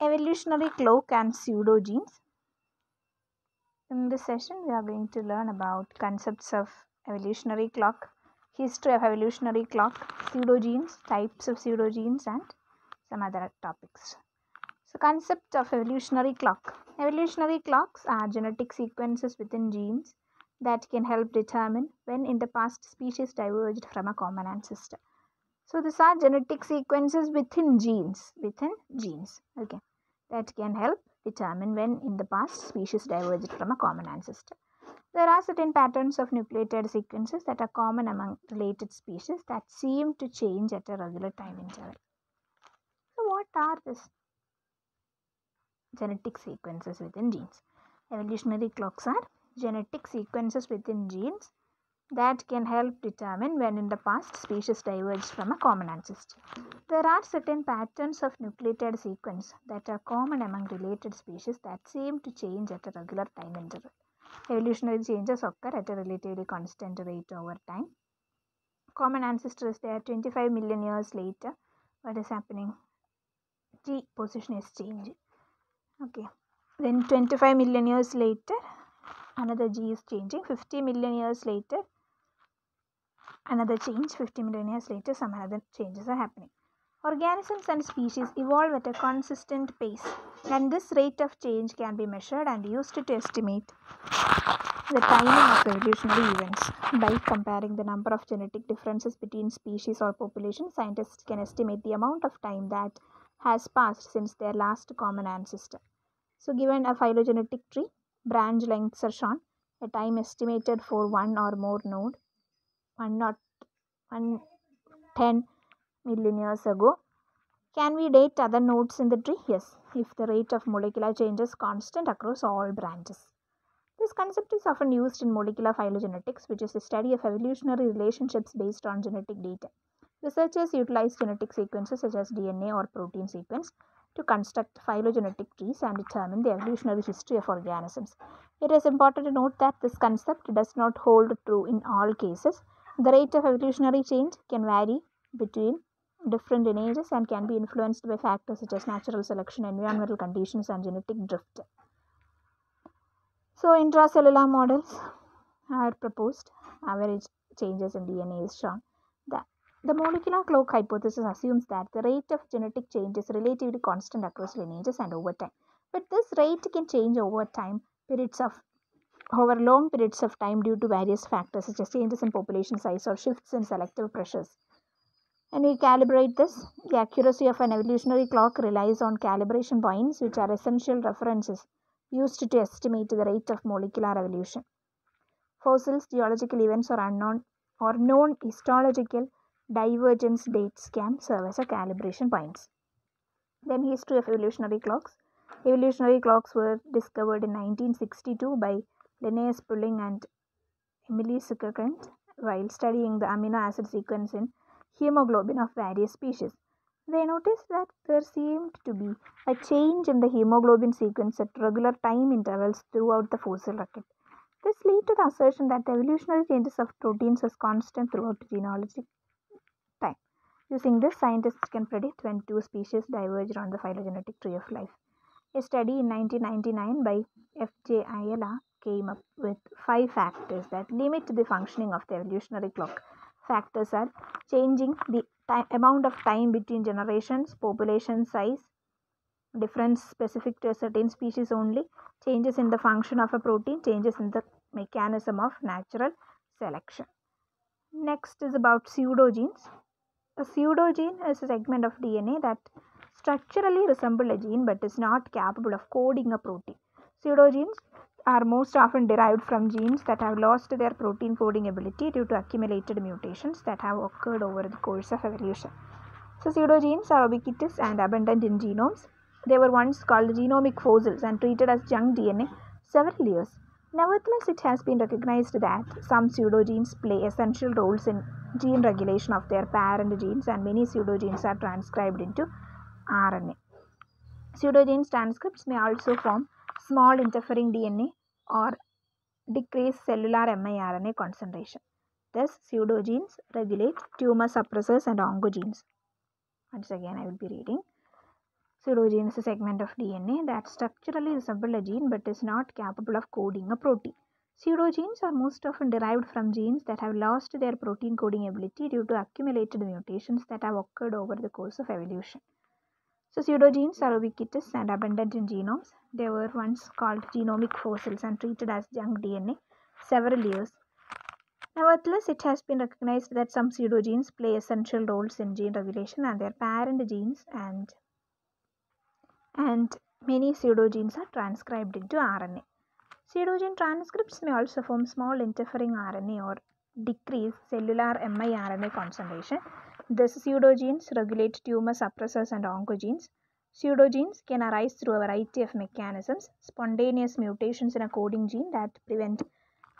Evolutionary clock and pseudogenes. In this session, we are going to learn about concepts of evolutionary clock, history of evolutionary clock, pseudogenes, types of pseudogenes, and some other topics. So, concept of evolutionary clock. Evolutionary clocks are genetic sequences within genes that can help determine when in the past species diverged from a common ancestor. So, these are genetic sequences within genes, okay, that can help determine when in the past species diverged from a common ancestor. There are certain patterns of nucleotide sequences that are common among related species that seem to change at a regular time interval. So, what are these genetic sequences within genes? Evolutionary clocks are genetic sequences within genes that can help determine when in the past species diverged from a common ancestor. There are certain patterns of nucleotide sequence that are common among related species that seem to change at a regular time interval. Evolutionary changes occur at a relatively constant rate over time. Common ancestor is there 25 million years later. What is happening? G position is changing. Okay. Then 25 million years later, another G is changing. 50 million years later, another change. 50 million years later, some other changes are happening. Organisms and species evolve at a consistent pace, and this rate of change can be measured and used to estimate the timing of evolutionary events. By comparing the number of genetic differences between species or populations, scientists can estimate the amount of time that has passed since their last common ancestor. So, given a phylogenetic tree, branch lengths are shown, a time estimated for one or more node, 10 million years ago. Can we date other nodes in the tree? Yes, if the rate of molecular change is constant across all branches. This concept is often used in molecular phylogenetics, which is the study of evolutionary relationships based on genetic data. Researchers utilize genetic sequences such as DNA or protein sequence to construct phylogenetic trees and determine the evolutionary history of organisms. It is important to note that this concept does not hold true in all cases. The rate of evolutionary change can vary between different lineages and can be influenced by factors such as natural selection, environmental conditions, and genetic drift. So, intracellular models are proposed. Average changes in DNA is shown. The molecular clock hypothesis assumes that the rate of genetic change is relatively constant across lineages and over time. But this rate can change over long periods of time due to various factors such as changes in population size or shifts in selective pressures. And we calibrate this. The accuracy of an evolutionary clock relies on calibration points, which are essential references used to estimate the rate of molecular evolution. Fossils, geological events, or known histological divergence dates can serve as a calibration points. Then, history of evolutionary clocks. Evolutionary clocks were discovered in 1962 by Linnaeus Pauling and Emily Sutherland while studying the amino acid sequence in hemoglobin of various species. They noticed that there seemed to be a change in the hemoglobin sequence at regular time intervals throughout the fossil record. This led to the assertion that the evolutionary changes of proteins was constant throughout genealogic time. Using this, scientists can predict when two species diverged on the phylogenetic tree of life. A study in 1999 by F.J. Ayala came up with 5 factors that limit the functioning of the evolutionary clock. Factors are changing the amount of time between generations, population size, difference specific to a certain species only, changes in the function of a protein, changes in the mechanism of natural selection. Next is about pseudogenes. A pseudogene is a segment of DNA that structurally resembles a gene but is not capable of coding a protein. Pseudogenes are most often derived from genes that have lost their protein coding ability due to accumulated mutations that have occurred over the course of evolution. So, pseudogenes are ubiquitous and abundant in genomes. They were once called genomic fossils and treated as junk DNA several years. Nevertheless, it has been recognized that some pseudogenes play essential roles in gene regulation of their parent genes, and many pseudogenes are transcribed into RNA. Pseudogenes transcripts may also form small interfering DNA or decrease cellular miRNA concentration. Thus, pseudogenes regulate tumor suppressors and oncogenes. Once again, I will be reading. Pseudogene is a segment of DNA that structurally resembles a gene but is not capable of coding a protein. Pseudogenes are most often derived from genes that have lost their protein coding ability due to accumulated mutations that have occurred over the course of evolution. So pseudogenes are ubiquitous and abundant in genomes. They were once called genomic fossils and treated as junk DNA several years. Nevertheless, it has been recognized that some pseudogenes play essential roles in gene regulation and their parent genes, and many pseudogenes are transcribed into RNA. Pseudogene transcripts may also form small interfering RNA or decrease cellular miRNA concentration. Thus, pseudogenes regulate tumor suppressors and oncogenes. Pseudogenes can arise through a variety of mechanisms. Spontaneous mutations in a coding gene that prevent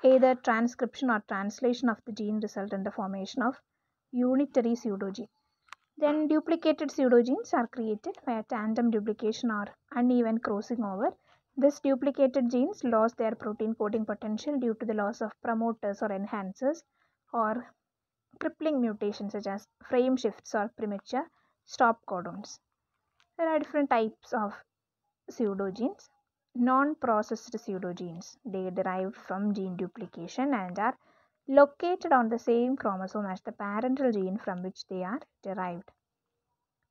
either transcription or translation of the gene result in the formation of unitary pseudogene. Then duplicated pseudogenes are created by tandem duplication or uneven crossing over. These duplicated genes lost their protein coding potential due to the loss of promoters or enhancers or crippling mutations such as frame shifts or premature stop codons. There are different types of pseudogenes. Non-processed pseudogenes, they derive from gene duplication and are located on the same chromosome as the parental gene from which they are derived.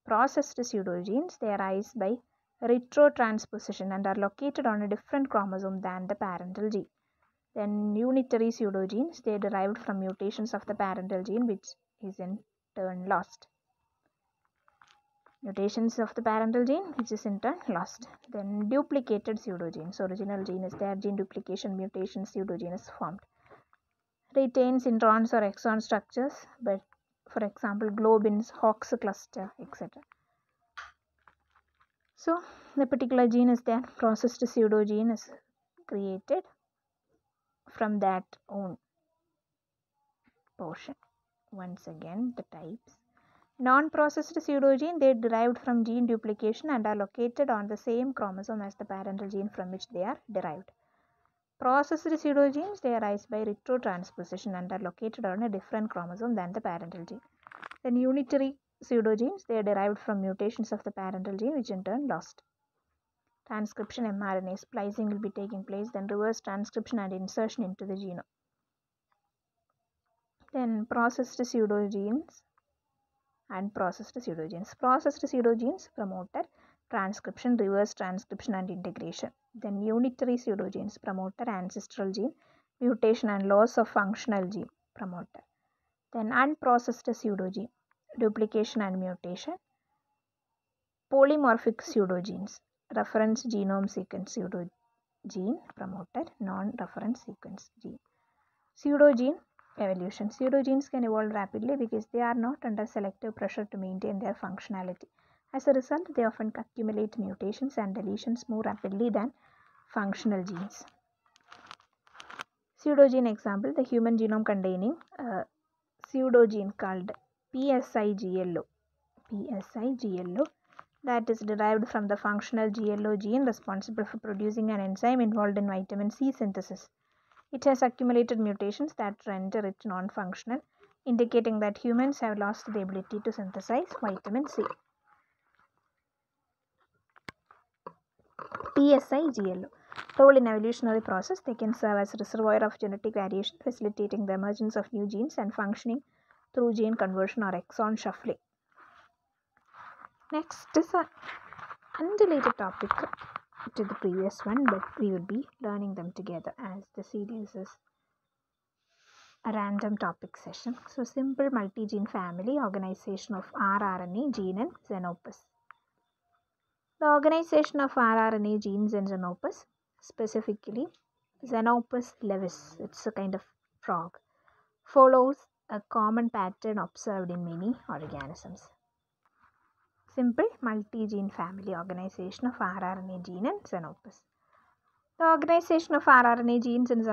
Processed pseudogenes, they arise by retrotransposition and are located on a different chromosome than the parental gene. Then unitary pseudogenes, they are derived from mutations of the parental gene which is in turn lost. Mutations of the parental gene which is in turn lost. Then duplicated pseudogenes, original gene is there, gene duplication mutation pseudogene is formed. Retains introns or exon structures, but for example globins, Hox cluster, etc. So the particular gene is there, processed pseudogene is created from that own portion. Once again, the types. Non-processed pseudogene, they are derived from gene duplication and are located on the same chromosome as the parental gene from which they are derived. Processed pseudogenes, they arise by retrotransposition and are located on a different chromosome than the parental gene. Then unitary pseudogenes, they are derived from mutations of the parental gene which in turn lost. Transcription mRNA splicing will be taking place, then reverse transcription and insertion into the genome. Then processed pseudogenes and processed pseudogenes. Processed pseudogenes promoter transcription, reverse transcription and integration. Then unitary pseudogenes promoter ancestral gene, mutation and loss of functional gene promoter. Then unprocessed pseudogene, duplication and mutation. Polymorphic pseudogenes, reference genome sequence pseudogene promoter, non-reference sequence gene. Pseudogene evolution. Pseudogenes can evolve rapidly because they are not under selective pressure to maintain their functionality. As a result, they often accumulate mutations and deletions more rapidly than functional genes. Pseudogene example, the human genome containing a pseudogene called PSI-GLO. PSI-GLO, that is derived from the functional GLO gene responsible for producing an enzyme involved in vitamin C synthesis. It has accumulated mutations that render it non-functional, indicating that humans have lost the ability to synthesize vitamin C. PSI-GLO. Role in evolutionary process, they can serve as a reservoir of genetic variation, facilitating the emergence of new genes and functioning through gene conversion or exon shuffling. Next is an unrelated topic to the previous one, but we will be learning them together as the series is a random topic session. So simple multigene family, organization of rRNA gene in Xenopus. The organization of rRNA genes in Xenopus, specifically Xenopus levis, it's a kind of frog, follows a common pattern observed in many organisms. Simple multigene family, organization of rRNA gene in Xenopus. The organization of rRNA genes in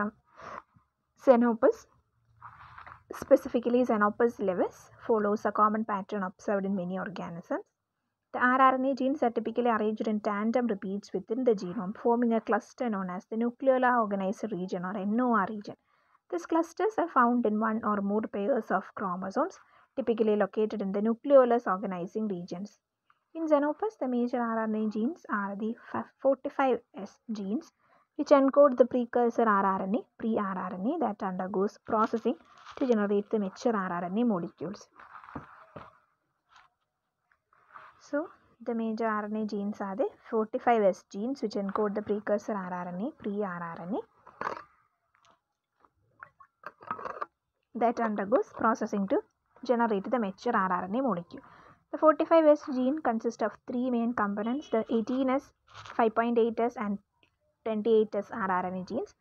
Xenopus, specifically Xenopus levis, follows a common pattern observed in many organisms. The rRNA genes are typically arranged in tandem repeats within the genome, forming a cluster known as the nucleolar organizer region or NOR region. These clusters are found in one or more pairs of chromosomes, typically located in the nucleolus organizing regions. In Xenopus, the major rRNA genes are the 45S genes, which encode the precursor rRNA, pre-rRNA, that undergoes processing to generate the mature rRNA molecules. So, the major RNA genes are the 45S genes, which encode the precursor rRNA, pre-rRNA, that undergoes processing to generate the mature rRNA molecule. The 45S gene consists of three main components: the 18S, 5.8S, and 28S rRNA genes.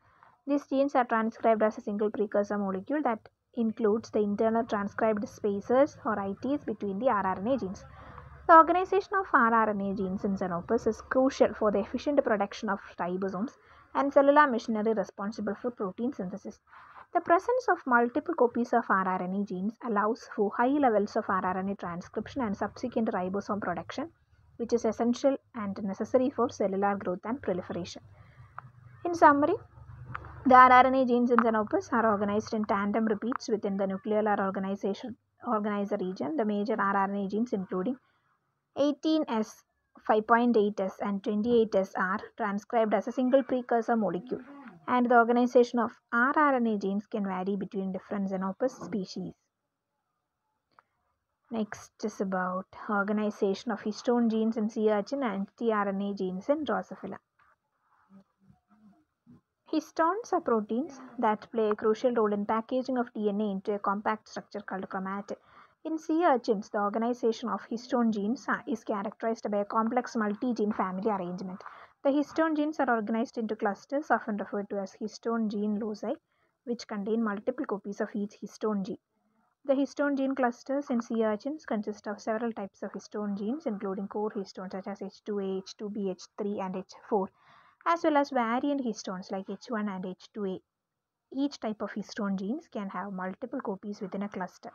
These genes are transcribed as a single precursor molecule that includes the internal transcribed spacers or ITs between the rRNA genes. The organization of rRNA genes in Xenopus is crucial for the efficient production of ribosomes and cellular machinery responsible for protein synthesis. The presence of multiple copies of rRNA genes allows for high levels of rRNA transcription and subsequent ribosome production, which is essential and necessary for cellular growth and proliferation. In summary, the rRNA genes in Xenopus are organized in tandem repeats within the nucleolar organizer region. The major rRNA genes, including 18S, 5.8S, and 28S, are transcribed as a single precursor molecule, and the organization of rRNA genes can vary between different Xenopus species. Next is about organization of histone genes in sea urchin and tRNA genes in Drosophila. Histones are proteins that play a crucial role in packaging of DNA into a compact structure called chromatid. In sea urchins, the organization of histone genes is characterized by a complex multi-gene family arrangement. The histone genes are organized into clusters, often referred to as histone gene loci, which contain multiple copies of each histone gene. The histone gene clusters in sea urchins consist of several types of histone genes, including core histones such as H2A, H2B, H3, and H4, as well as variant histones like H1 and H2A. Each type of histone genes can have multiple copies within a cluster.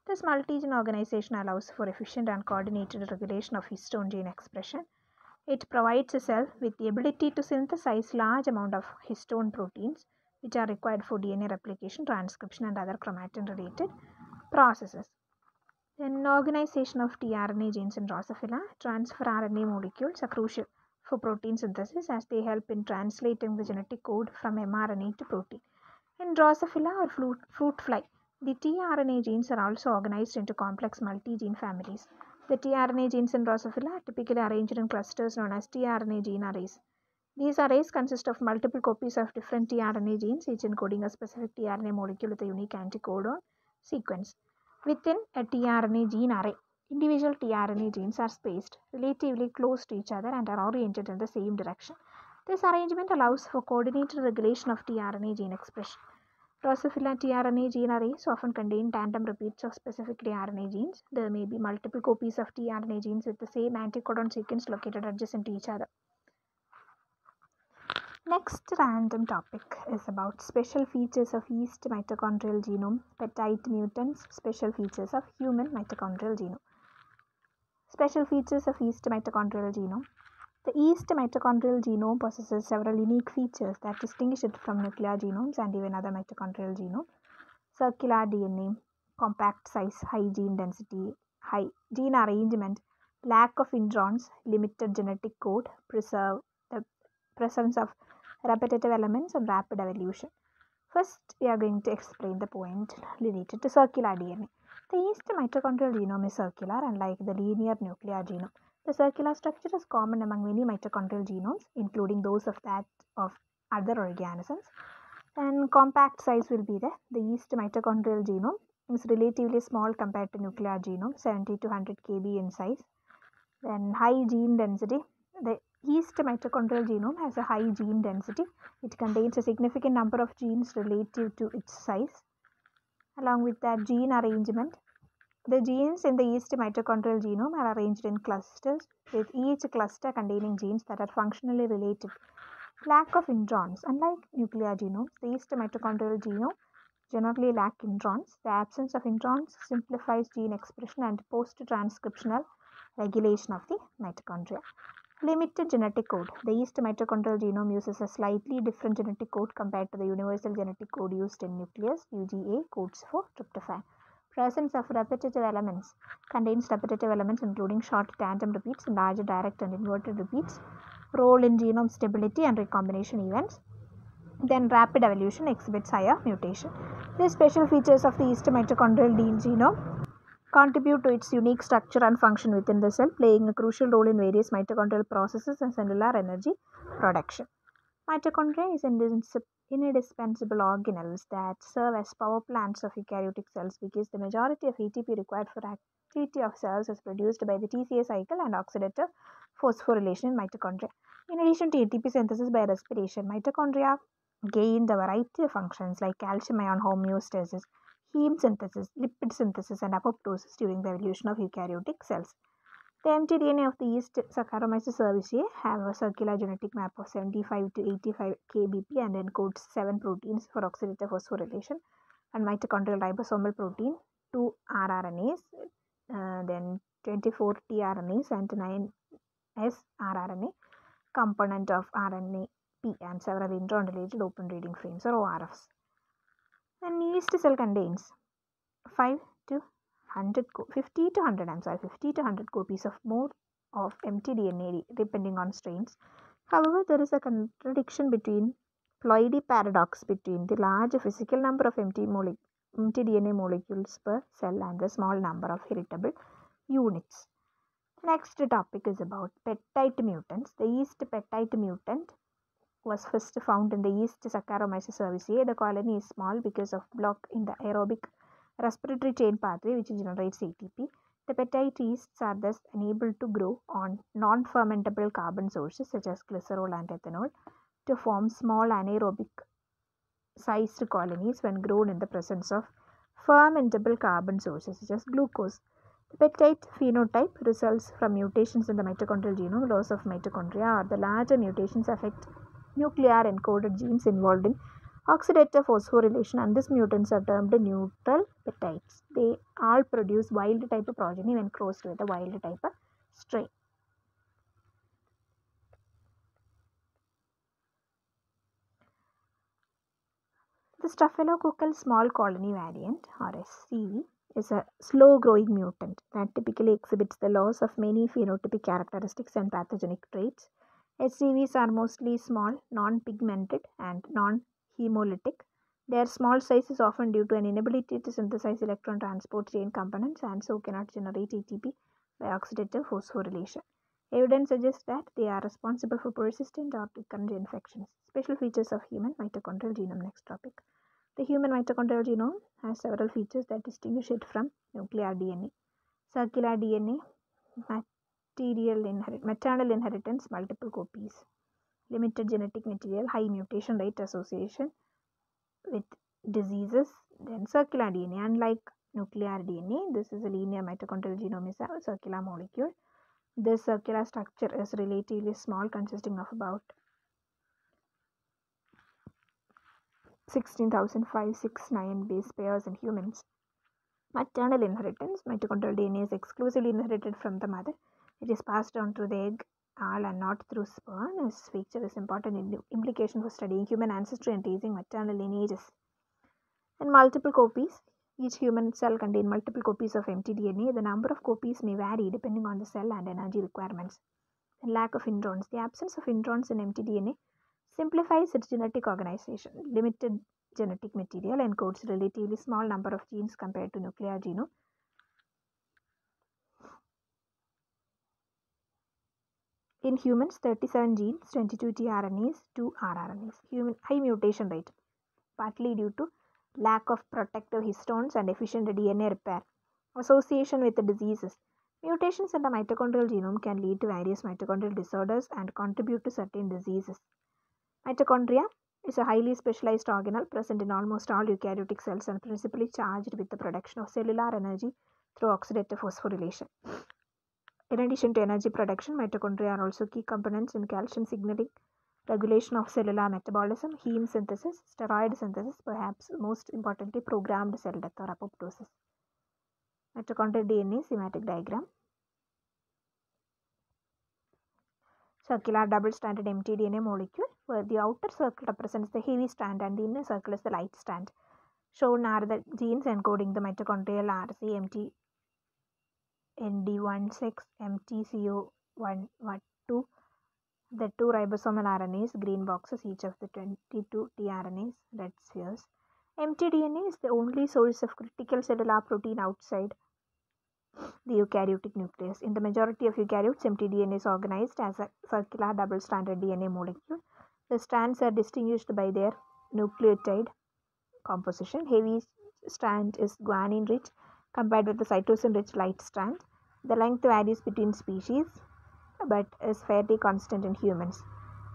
This multi-gene organization allows for efficient and coordinated regulation of histone gene expression. It provides a cell with the ability to synthesize large amount of histone proteins, which are required for DNA replication, transcription, and other chromatin-related processes. Then organization of tRNA genes in Drosophila. Transfer RNA molecules are crucial for protein synthesis as they help in translating the genetic code from mRNA to protein. In Drosophila or fruit fly, the tRNA genes are also organized into complex multi-gene families. The tRNA genes in Drosophila are typically arranged in clusters known as tRNA gene arrays. These arrays consist of multiple copies of different tRNA genes, each encoding a specific tRNA molecule with a unique anticodon sequence. Within a tRNA gene array, individual tRNA genes are spaced relatively close to each other and are oriented in the same direction. This arrangement allows for coordinated regulation of tRNA gene expression. Drosophila tRNA gene arrays often contain tandem repeats of specific tRNA genes. There may be multiple copies of tRNA genes with the same anticodon sequence located adjacent to each other. Next random topic is about special features of yeast mitochondrial genome, peptide mutants, special features of human mitochondrial genome. Special features of yeast mitochondrial genome. The yeast mitochondrial genome possesses several unique features that distinguish it from nuclear genomes and even other mitochondrial genomes. Circular DNA, compact size, high gene density, high gene arrangement, lack of introns, limited genetic code, preserve the presence of repetitive elements, and rapid evolution. First, we are going to explain the point related to circular DNA. The yeast mitochondrial genome is circular, unlike the linear nuclear genome. The circular structure is common among many mitochondrial genomes, including those of that of other organisms. And compact size will be there. The yeast mitochondrial genome is relatively small compared to nuclear genome, 70 to 100 kb in size. Then high gene density. The yeast mitochondrial genome has a high gene density. It contains a significant number of genes relative to its size. Along with that, gene arrangement. The genes in the yeast mitochondrial genome are arranged in clusters, with each cluster containing genes that are functionally related. Lack of introns. Unlike nuclear genomes, the yeast mitochondrial genome generally lack introns. The absence of introns simplifies gene expression and post-transcriptional regulation of the mitochondria. Limited genetic code. The yeast mitochondrial genome uses a slightly different genetic code compared to the universal genetic code used in nucleus. UGA codes for tryptophan. Presence of repetitive elements contains repetitive elements including short tandem repeats, large direct and inverted repeats, role in genome stability and recombination events. Then rapid evolution exhibits higher mutation. These special features of the yeast mitochondrial genome contribute to its unique structure and function within the cell, playing a crucial role in various mitochondrial processes and cellular energy production. Mitochondria is indispensable organelles that serve as power plants of eukaryotic cells because the majority of ATP required for activity of cells is produced by the TCA cycle and oxidative phosphorylation in mitochondria. In addition to ATP synthesis by respiration, mitochondria gained a variety of functions like calcium ion homeostasis, heme synthesis, lipid synthesis, and apoptosis during the evolution of eukaryotic cells. The mtDNA of the yeast Saccharomyces cerevisiae have a circular genetic map of 75 to 85 kbp and encodes 7 proteins for oxidative phosphorylation and mitochondrial ribosomal protein, 2 rRNAs, then 24 tRNAs and 9 srRNA component of RNA P and several interrelated open reading frames or ORFs. Then yeast cell contains 50 to 100 copies of more of mtDNA depending on strains. However, there is a contradiction between ploidy paradox between the large physical number of mtDNA molecules per cell and the small number of heritable units. Next topic is about peptide mutants. The yeast peptide mutant was first found in the yeast Saccharomyces cerevisiae. The colony is small because of block in the aerobic respiratory chain pathway which generates ATP. The peptide yeasts are thus enabled to grow on non-fermentable carbon sources such as glycerol and ethanol to form small anaerobic sized colonies when grown in the presence of fermentable carbon sources such as glucose. The peptide phenotype results from mutations in the mitochondrial genome. Loss of mitochondria or the larger mutations affect nuclear encoded genes involved in oxidative phosphorylation, and these mutants are termed neutral peptides. They all produce wild type of progeny when crossed with a wild type of strain. The Staphylococcal small colony variant or SCV is a slow growing mutant that typically exhibits the loss of many phenotypic characteristics and pathogenic traits. SCVs are mostly small, non-pigmented and non-hemolytic. Their small size is often due to an inability to synthesize electron transport chain components and so cannot generate ATP by oxidative phosphorylation. Evidence suggests that they are responsible for persistent or recurrent infections. Special features of human mitochondrial genome. Next topic. The human mitochondrial genome has several features that distinguish it from nuclear DNA. Circular DNA, maternal inheritance, multiple copies, limited genetic material, high mutation rate association with diseases. Then circular DNA, unlike nuclear DNA, this is a linear mitochondrial genome is a circular molecule. This circular structure is relatively small, consisting of about 16,569 base pairs in humans. Maternal inheritance, mitochondrial DNA is exclusively inherited from the mother. It is passed on through the egg all and not through sperm. This feature is important implication for studying human ancestry and tracing maternal lineages. And multiple copies. Each human cell contains multiple copies of mtDNA. The number of copies may vary depending on the cell and energy requirements. And lack of introns. The absence of introns in mtDNA simplifies its genetic organization. Limited genetic material encodes relatively small number of genes compared to nuclear genome. In humans, 37 genes, 22 tRNAs, 2 rRNAs. High mutation rate, partly due to lack of protective histones and efficient DNA repair. Association with the diseases. Mutations in the mitochondrial genome can lead to various mitochondrial disorders and contribute to certain diseases. Mitochondria is a highly specialized organelle present in almost all eukaryotic cells and principally charged with the production of cellular energy through oxidative phosphorylation. In addition to energy production, mitochondria are also key components in calcium signaling, regulation of cellular metabolism, heme synthesis, steroid synthesis, perhaps most importantly, programmed cell death or apoptosis. Mitochondrial DNA schematic diagram. Circular double-stranded mtDNA molecule, where the outer circle represents the heavy strand and the inner circle is the light strand. Shown are the genes encoding the mitochondrial RC, MT, ND16, MTCO112, the 2 ribosomal RNAs, green boxes, each of the 22 tRNAs, red spheres. mtDNA is the only source of critical cellular protein outside the eukaryotic nucleus. In the majority of eukaryotes, mtDNA is organized as a circular double-stranded DNA molecule. The strands are distinguished by their nucleotide composition. Heavy strand is guanine rich compared with the cytosine rich light strand. The length varies between species but is fairly constant in humans.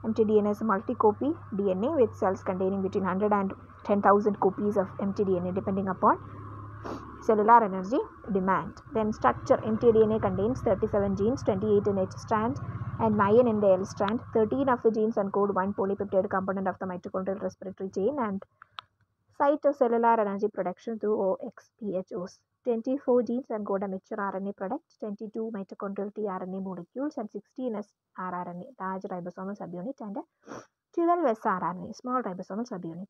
mtDNA is a multi-copy DNA with cells containing between 100 and 10,000 copies of mtDNA depending upon cellular energy demand. Then structure: mtDNA contains 37 genes, 28 in each strand and 9 in the L strand. 13 of the genes encode one polypeptide component of the mitochondrial respiratory chain and site of cellular energy production through OXPHOs. 24 genes encode a mature RNA product, 22 mitochondrial tRNA molecules and 16 sRNA, large ribosomal subunit, and 12 sRNA, small ribosomal subunit.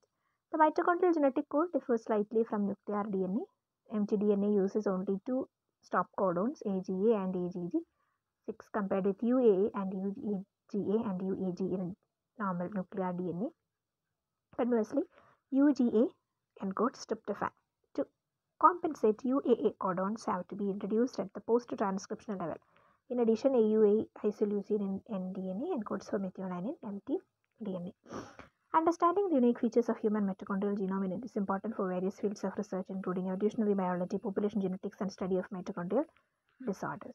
The mitochondrial genetic code differs slightly from nuclear DNA. mtDNA uses only 2 stop codons, AGA and AGG, 6 compared with UAA and UGA and UAG in normal nuclear DNA. Conversely, UGA encodes tryptophan. To compensate, UAA codons have to be introduced at the post-transcriptional level. In addition, AUA isoleucine in DNA encodes for methionine in mtDNA. Understanding the unique features of human mitochondrial genome is important for various fields of research, including evolutionary biology, population genetics, and study of mitochondrial disorders.